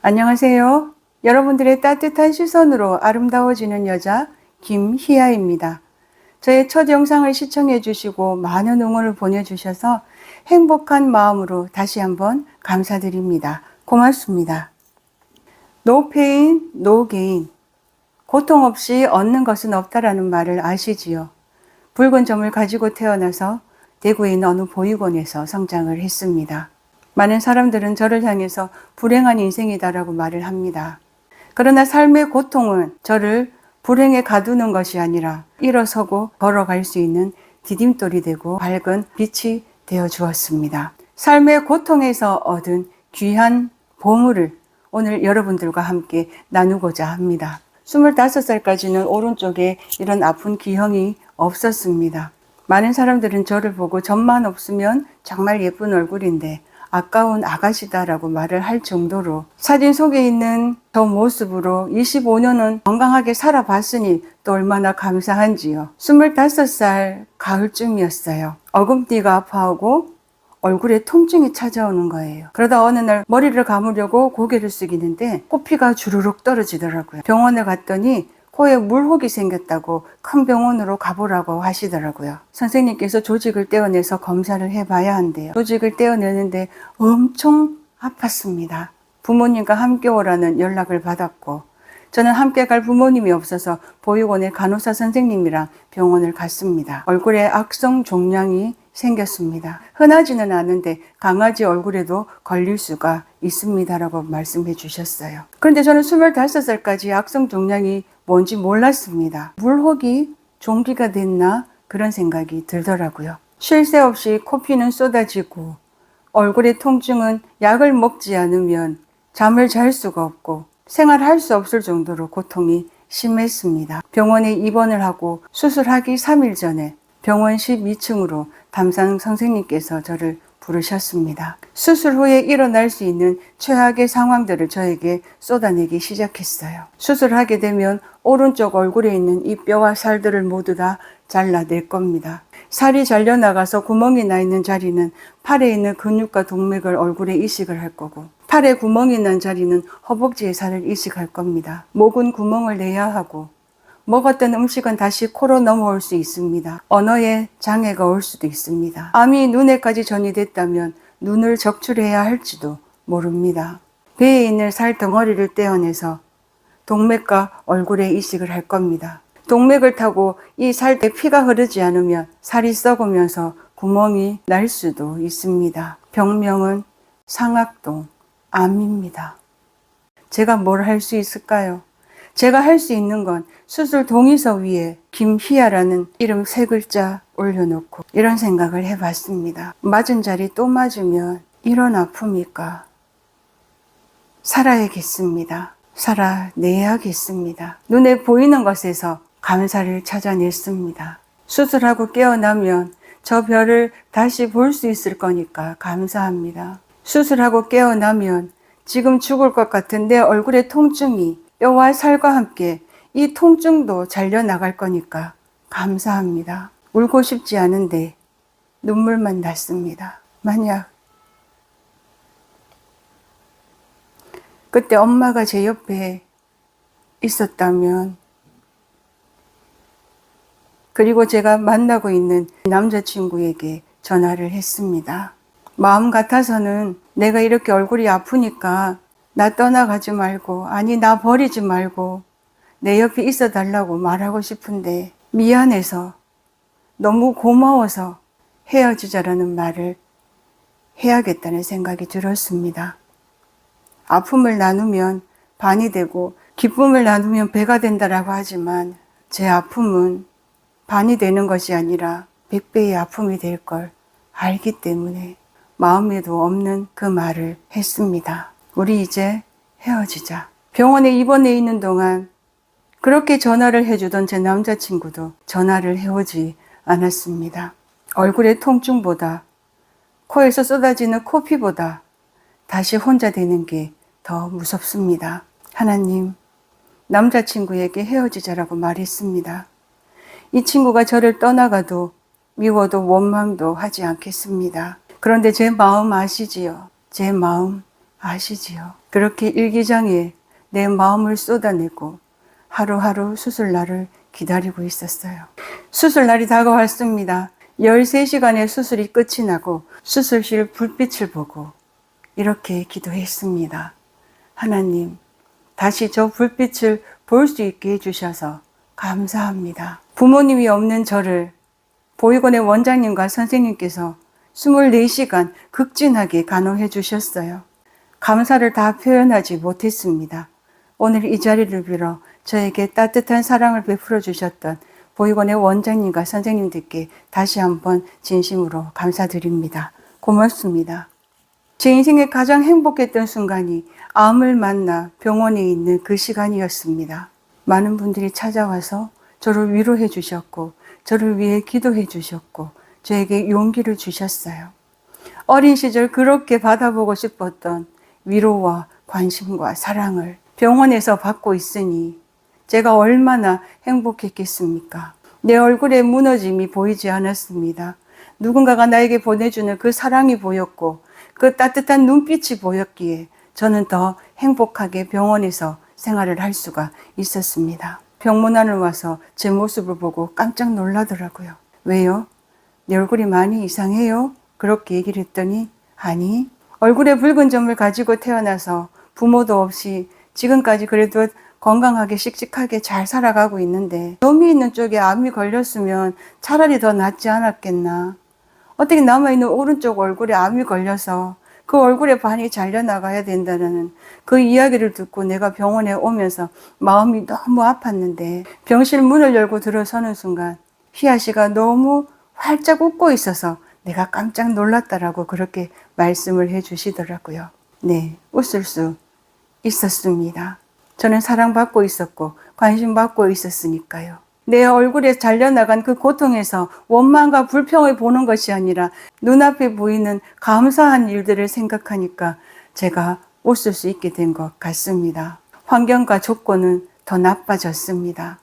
안녕하세요. 여러분들의 따뜻한 시선으로 아름다워지는 여자 김희아입니다. 저의 첫 영상을 시청해 주시고 많은 응원을 보내주셔서 행복한 마음으로 다시 한번 감사드립니다. 고맙습니다. No pain, no gain. 고통 없이 얻는 것은 없다라는 말을 아시지요? 붉은 점을 가지고 태어나서 대구에 있는 어느 보육원에서 성장을 했습니다. 많은 사람들은 저를 향해서 불행한 인생이다라고 말을 합니다. 그러나 삶의 고통은 저를 불행에 가두는 것이 아니라 일어서고 걸어갈 수 있는 디딤돌이 되고 밝은 빛이 되어 주었습니다. 삶의 고통에서 얻은 귀한 보물을 오늘 여러분들과 함께 나누고자 합니다. 25살까지는 오른쪽에 이런 아픈 기형이 없었습니다. 많은 사람들은 저를 보고 점만 없으면 정말 예쁜 얼굴인데 아까운 아가씨다라고 말을 할 정도로 사진 속에 있는 저 모습으로 25년은 건강하게 살아봤으니 또 얼마나 감사한지요. 25살 가을쯤이었어요. 어금니가 아파하고 얼굴에 통증이 찾아오는 거예요. 그러다 어느 날 머리를 감으려고 고개를 숙이는데 코피가 주르륵 떨어지더라고요. 병원에 갔더니 코에 물혹이 생겼다고 큰 병원으로 가보라고 하시더라고요. 선생님께서 조직을 떼어내서 검사를 해봐야 한대요. 조직을 떼어내는데 엄청 아팠습니다. 부모님과 함께 오라는 연락을 받았고 저는 함께 갈 부모님이 없어서 보육원의 간호사 선생님이랑 병원을 갔습니다. 얼굴에 악성 종양이 생겼습니다. 흔하지는 않은데 강아지 얼굴에도 걸릴 수가 있습니다라고 말씀해 주셨어요. 그런데 저는 25살까지 악성 종양이 뭔지 몰랐습니다. 물혹이 종기가 됐나 그런 생각이 들더라고요. 쉴 새 없이 코피는 쏟아지고 얼굴의 통증은 약을 먹지 않으면 잠을 잘 수가 없고 생활할 수 없을 정도로 고통이 심했습니다. 병원에 입원을 하고 수술하기 3일 전에 병원 12층으로 담당 선생님께서 저를 부르셨습니다. 수술 후에 일어날 수 있는 최악의 상황들을 저에게 쏟아내기 시작했어요. 수술하게 되면 오른쪽 얼굴에 있는 이 뼈와 살들을 모두 다 잘라낼 겁니다. 살이 잘려나가서 구멍이 나 있는 자리는 팔에 있는 근육과 동맥을 얼굴에 이식을 할 거고 팔에 구멍이 난 자리는 허벅지에 살을 이식할 겁니다. 목은 구멍을 내야 하고 먹었던 음식은 다시 코로 넘어올 수 있습니다. 언어에 장애가 올 수도 있습니다. 암이 눈에까지 전이됐다면 눈을 적출해야 할지도 모릅니다. 배에 있는 살 덩어리를 떼어내서 동맥과 얼굴에 이식을 할 겁니다. 동맥을 타고 이 살에 피가 흐르지 않으면 살이 썩으면서 구멍이 날 수도 있습니다. 병명은 상악동 암입니다. 제가 뭘 할 수 있을까요? 제가 할 수 있는 건 수술 동의서 위에 김희아라는 이름 3글자 올려놓고 이런 생각을 해봤습니다. 맞은 자리 또 맞으면 이런 아픔일까? 살아야겠습니다. 살아내야겠습니다. 눈에 보이는 것에서 감사를 찾아냈습니다. 수술하고 깨어나면 저 별을 다시 볼 수 있을 거니까 감사합니다. 수술하고 깨어나면 지금 죽을 것 같은데 얼굴에 통증이 뼈와 살과 함께 이 통증도 잘려나갈 거니까 감사합니다. 울고 싶지 않은데 눈물만 났습니다. 만약 그때 엄마가 제 옆에 있었다면 그리고 제가 만나고 있는 남자친구에게 전화를 했습니다. 마음 같아서는 내가 이렇게 얼굴이 아프니까 나 떠나가지 말고 아니 나 버리지 말고 내 옆에 있어 달라고 말하고 싶은데 미안해서 너무 고마워서 헤어지자라는 말을 해야겠다는 생각이 들었습니다. 아픔을 나누면 반이 되고 기쁨을 나누면 배가 된다라고 하지만 제 아픔은 반이 되는 것이 아니라 100배의 아픔이 될 걸 알기 때문에 마음에도 없는 그 말을 했습니다. 우리 이제 헤어지자. 병원에 입원해 있는 동안 그렇게 전화를 해주던 제 남자친구도 전화를 해오지 않았습니다. 얼굴의 통증보다 코에서 쏟아지는 코피보다 다시 혼자 되는 게 더 무섭습니다. 하나님, 남자친구에게 헤어지자라고 말했습니다. 이 친구가 저를 떠나가도 미워도 원망도 하지 않겠습니다. 그런데 제 마음 아시지요? 제 마음 아시지요? 그렇게 일기장에 내 마음을 쏟아내고 하루하루 수술날을 기다리고 있었어요. 수술날이 다가왔습니다. 13시간의 수술이 끝이 나고 수술실 불빛을 보고 이렇게 기도했습니다. 하나님, 다시 저 불빛을 볼 수 있게 해주셔서 감사합니다. 부모님이 없는 저를 보육원의 원장님과 선생님께서 24시간 극진하게 간호해 주셨어요. 감사를 다 표현하지 못했습니다. 오늘 이 자리를 빌어 저에게 따뜻한 사랑을 베풀어 주셨던 보육원의 원장님과 선생님들께 다시 한번 진심으로 감사드립니다. 고맙습니다. 제 인생에 가장 행복했던 순간이 암을 만나 병원에 있는 그 시간이었습니다. 많은 분들이 찾아와서 저를 위로해 주셨고 저를 위해 기도해 주셨고 저에게 용기를 주셨어요. 어린 시절 그렇게 받아보고 싶었던 위로와 관심과 사랑을 병원에서 받고 있으니 제가 얼마나 행복했겠습니까? 내 얼굴에 무너짐이 보이지 않았습니다. 누군가가 나에게 보내주는 그 사랑이 보였고 그 따뜻한 눈빛이 보였기에 저는 더 행복하게 병원에서 생활을 할 수가 있었습니다. 병문안을 와서 제 모습을 보고 깜짝 놀라더라고요. 왜요? 내 얼굴이 많이 이상해요? 그렇게 얘기를 했더니 아니, 얼굴에 붉은 점을 가지고 태어나서 부모도 없이 지금까지 그래도 건강하게 씩씩하게 잘 살아가고 있는데 점이 있는 쪽에 암이 걸렸으면 차라리 더 낫지 않았겠나. 어떻게 남아있는 오른쪽 얼굴에 암이 걸려서 그 얼굴에 반이 잘려나가야 된다는 그 이야기를 듣고 내가 병원에 오면서 마음이 너무 아팠는데 병실 문을 열고 들어서는 순간 희아 씨가 너무 활짝 웃고 있어서 내가 깜짝 놀랐다라고 그렇게 말씀을 해 주시더라고요. 네, 웃을 수 있었습니다. 저는 사랑받고 있었고 관심받고 있었으니까요. 내 얼굴에 잘려나간 그 고통에서 원망과 불평을 보는 것이 아니라 눈앞에 보이는 감사한 일들을 생각하니까 제가 웃을 수 있게 된 것 같습니다. 환경과 조건은 더 나빠졌습니다.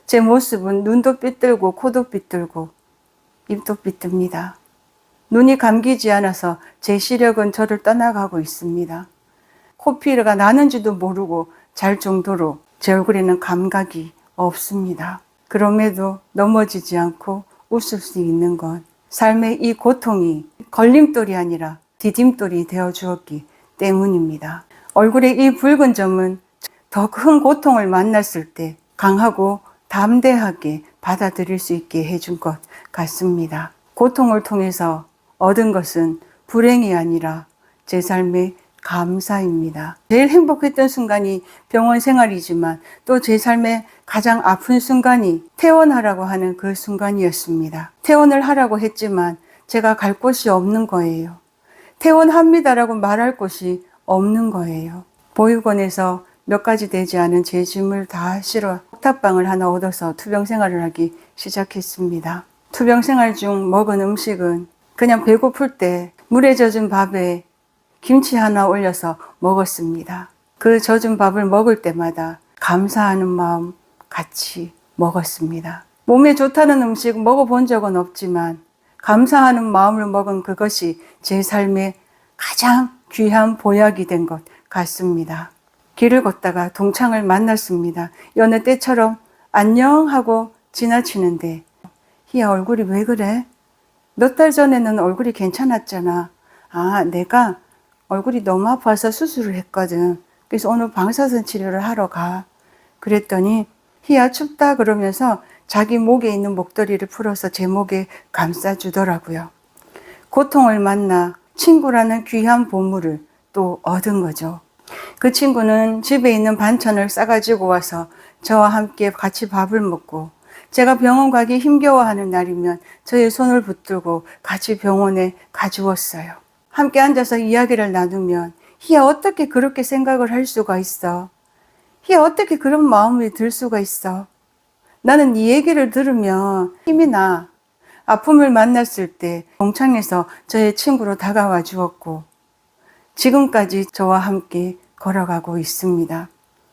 제 모습은 눈도 삐뚤고 코도 삐뚤고 입도 삐뚤입니다. 눈이 감기지 않아서 제 시력은 저를 떠나가고 있습니다. 코피가 나는지도 모르고 잘 정도로 제 얼굴에는 감각이 없습니다. 그럼에도 넘어지지 않고 웃을 수 있는 건 삶의 이 고통이 걸림돌이 아니라 디딤돌이 되어 주었기 때문입니다. 얼굴의 이 붉은 점은 더 큰 고통을 만났을 때 강하고 담대하게 받아들일 수 있게 해준 것 같습니다. 고통을 통해서 얻은 것은 불행이 아니라 제 삶의 감사입니다. 제일 행복했던 순간이 병원 생활이지만 또 제 삶의 가장 아픈 순간이 퇴원하라고 하는 그 순간이었습니다. 퇴원을 하라고 했지만 제가 갈 곳이 없는 거예요. 퇴원합니다라고 말할 곳이 없는 거예요. 보육원에서 몇 가지 되지 않은 제 짐을 다 실어 옥탑방을 하나 얻어서 투병 생활을 하기 시작했습니다. 투병 생활 중 먹은 음식은 그냥 배고플 때 물에 젖은 밥에 김치 하나 올려서 먹었습니다. 그 젖은 밥을 먹을 때마다 감사하는 마음 같이 먹었습니다. 몸에 좋다는 음식 먹어본 적은 없지만 감사하는 마음을 먹은 그것이 제 삶의 가장 귀한 보약이 된 것 같습니다. 길을 걷다가 동창을 만났습니다. 여느 때처럼 안녕 하고 지나치는데 희야 얼굴이 왜 그래? 몇 달 전에는 얼굴이 괜찮았잖아. 아, 내가 얼굴이 너무 아파서 수술을 했거든. 그래서 오늘 방사선 치료를 하러 가. 그랬더니 희야 춥다 그러면서 자기 목에 있는 목도리를 풀어서 제 목에 감싸주더라고요. 고통을 만나 친구라는 귀한 보물을 또 얻은 거죠. 그 친구는 집에 있는 반찬을 싸가지고 와서 저와 함께 같이 밥을 먹고 제가 병원 가기 힘겨워하는 날이면 저의 손을 붙들고 같이 병원에 가주었어요. 함께 앉아서 이야기를 나누면 희야 어떻게 그렇게 생각을 할 수가 있어? 희야 어떻게 그런 마음이 들 수가 있어? 나는 이 얘기를 들으면 힘이 나. 아픔을 만났을 때 동창에서 저의 친구로 다가와 주었고 지금까지 저와 함께 걸어가고 있습니다.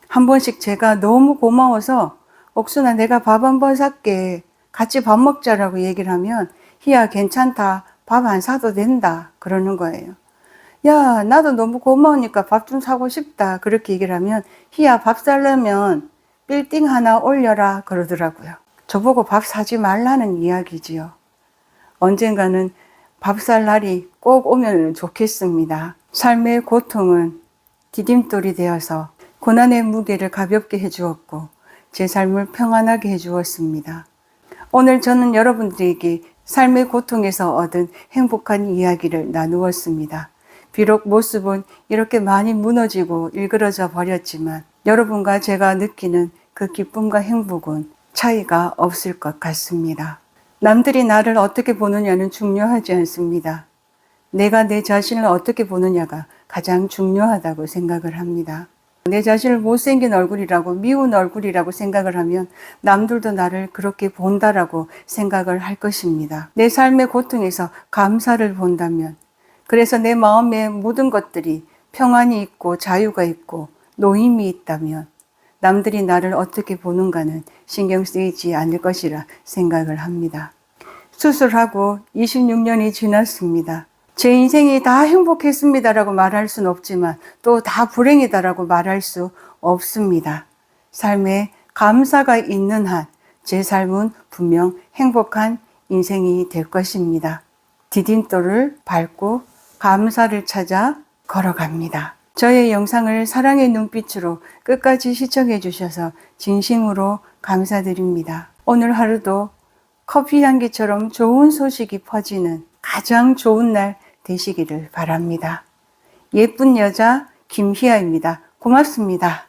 한 번씩 제가 너무 고마워서 옥순아 내가 밥 한 번 살게 같이 밥 먹자라고 얘기를 하면 희야 괜찮다 밥 안 사도 된다 그러는 거예요. 야, 나도 너무 고마우니까 밥 좀 사고 싶다. 그렇게 얘기를 하면 희야, 밥 살려면 빌딩 하나 올려라 그러더라고요. 저보고 밥 사지 말라는 이야기지요. 언젠가는 밥 살 날이 꼭 오면 좋겠습니다. 삶의 고통은 디딤돌이 되어서 고난의 무게를 가볍게 해주었고 제 삶을 평안하게 해주었습니다. 오늘 저는 여러분들에게 삶의 고통에서 얻은 행복한 이야기를 나누었습니다. 비록 모습은 이렇게 많이 무너지고 일그러져 버렸지만 여러분과 제가 느끼는 그 기쁨과 행복은 차이가 없을 것 같습니다. 남들이 나를 어떻게 보느냐는 중요하지 않습니다. 내가 내 자신을 어떻게 보느냐가 가장 중요하다고 생각을 합니다. 내 자신을 못생긴 얼굴이라고 미운 얼굴이라고 생각을 하면 남들도 나를 그렇게 본다라고 생각을 할 것입니다. 내 삶의 고통에서 감사를 본다면, 그래서 내 마음의 모든 것들이 평안이 있고 자유가 있고 노임이 있다면 남들이 나를 어떻게 보는가는 신경 쓰이지 않을 것이라 생각을 합니다. 수술하고 26년이 지났습니다. 제 인생이 다 행복했습니다라고 말할 수는 없지만 또 다 불행이다라고 말할 수 없습니다. 삶에 감사가 있는 한 제 삶은 분명 행복한 인생이 될 것입니다. 디딤돌을 밟고 감사를 찾아 걸어갑니다. 저의 영상을 사랑의 눈빛으로 끝까지 시청해 주셔서 진심으로 감사드립니다. 오늘 하루도 커피 향기처럼 좋은 소식이 퍼지는 가장 좋은 날 되시기를 바랍니다. 예쁜 여자 김희아입니다. 고맙습니다.